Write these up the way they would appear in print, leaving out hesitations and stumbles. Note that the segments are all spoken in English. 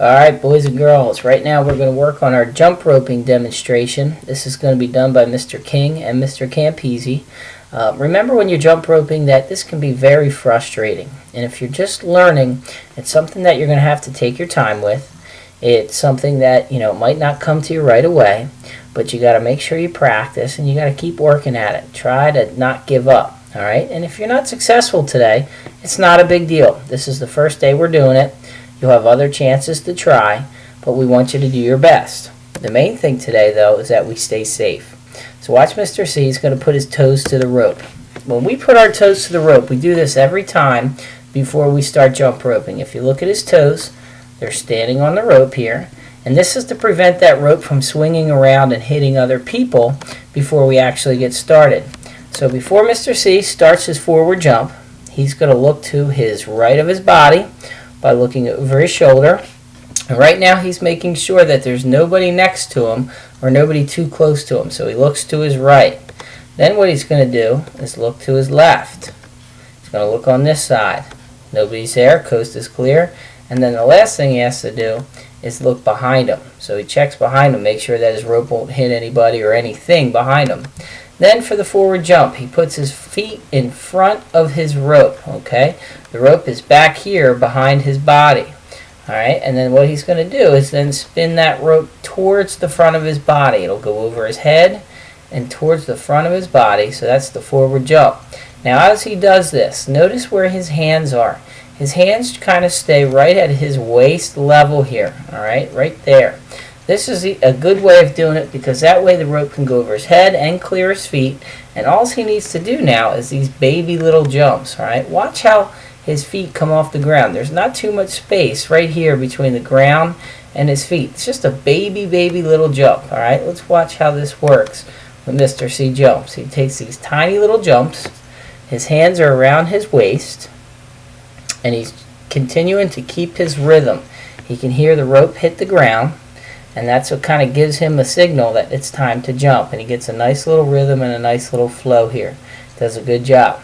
Alright, boys and girls, right now we're going to work on our jump roping demonstration. This is going to be done by Mr. King and Mr. Campese. Remember when you're jump roping that this can be very frustrating. And if you're just learning, it's something that you're going to have to take your time with. It's something that, might not come to you right away, but you got to make sure you practice and you got to keep working at it. Try to not give up. Alright, and if you're not successful today, it's not a big deal. This is the first day we're doing it. You'll have other chances to try, but we want you to do your best. The main thing today, though, is that we stay safe. So watch Mr. C. He's going to put his toes to the rope. When we put our toes to the rope, we do this every time before we start jump roping. If you look at his toes, they're standing on the rope here. And this is to prevent that rope from swinging around and hitting other people before we actually get started. So before Mr. C starts his forward jump, he's going to look to his right of his body by looking over his shoulder. And right now he's making sure that there's nobody next to him or nobody too close to him. So he looks to his right. Then what he's going to do is look to his left. He's going to look on this side. Nobody's there, coast is clear. And then the last thing he has to do is look behind him. So he checks behind him, make sure that his rope won't hit anybody or anything behind him. Then for the forward jump, he puts his feet in front of his rope, okay? The rope is back here behind his body, all right? And then what he's going to do is then spin that rope towards the front of his body. It'll go over his head and towards the front of his body, so that's the forward jump. Now as he does this, notice where his hands are. His hands kind of stay right at his waist level here, all right? Right there. This is a good way of doing it because that way the rope can go over his head and clear his feet. And all he needs to do now is these baby little jumps. All right? Watch how his feet come off the ground. There's not too much space right here between the ground and his feet. It's just a baby little jump. All right? Let's watch how this works when Mr. C jumps. He takes these tiny little jumps. His hands are around his waist. And he's continuing to keep his rhythm. He can hear the rope hit the ground. And that's what kind of gives him a signal that it's time to jump. And he gets a nice little rhythm and a nice little flow here. Does a good job.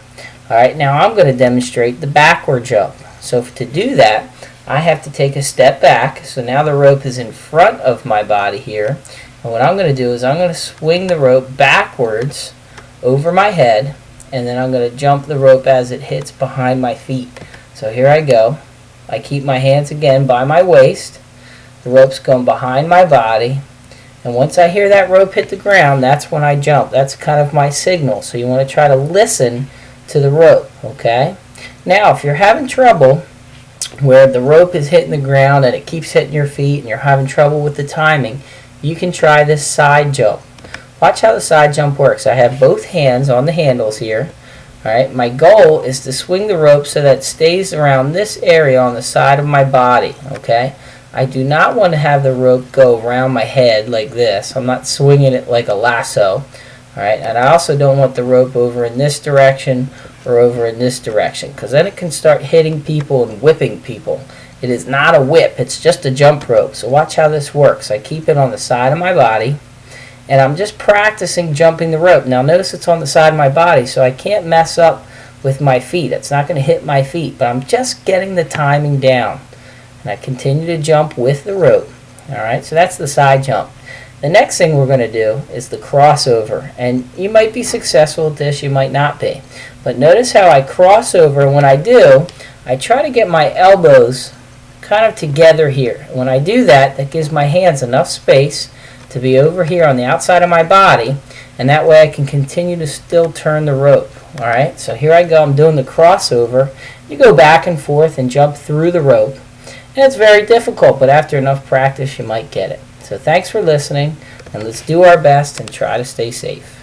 Alright, now I'm going to demonstrate the backward jump. So to do that, I have to take a step back. So now the rope is in front of my body here. And what I'm going to do is I'm going to swing the rope backwards over my head. And then I'm going to jump the rope as it hits behind my feet. So here I go. I keep my hands again by my waist. The rope's going behind my body, and once I hear that rope hit the ground, that's when I jump. That's kind of my signal, so you want to try to listen to the rope, okay? Now, if you're having trouble where the rope is hitting the ground and it keeps hitting your feet and you're having trouble with the timing, you can try this side jump. Watch how the side jump works. I have both hands on the handles here. Alright, my goal is to swing the rope so that it stays around this area on the side of my body, okay? I do not want to have the rope go around my head like this. I'm not swinging it like a lasso. Alright, and I also don't want the rope over in this direction or over in this direction because then it can start hitting people and whipping people. It is not a whip, it's just a jump rope. So watch how this works. I keep it on the side of my body and I'm just practicing jumping the rope. Now notice it's on the side of my body so I can't mess up with my feet. It's not going to hit my feet, but I'm just getting the timing down. And I continue to jump with the rope. Alright, so that's the side jump. The next thing we're going to do is the crossover. And you might be successful at this, you might not be. But notice how I cross over, and when I do, I try to get my elbows kind of together here. When I do that, that gives my hands enough space to be over here on the outside of my body, and that way I can continue to still turn the rope. Alright, so here I go, I'm doing the crossover. You go back and forth and jump through the rope. And it's very difficult, but after enough practice, you might get it. So thanks for listening, and let's do our best and try to stay safe.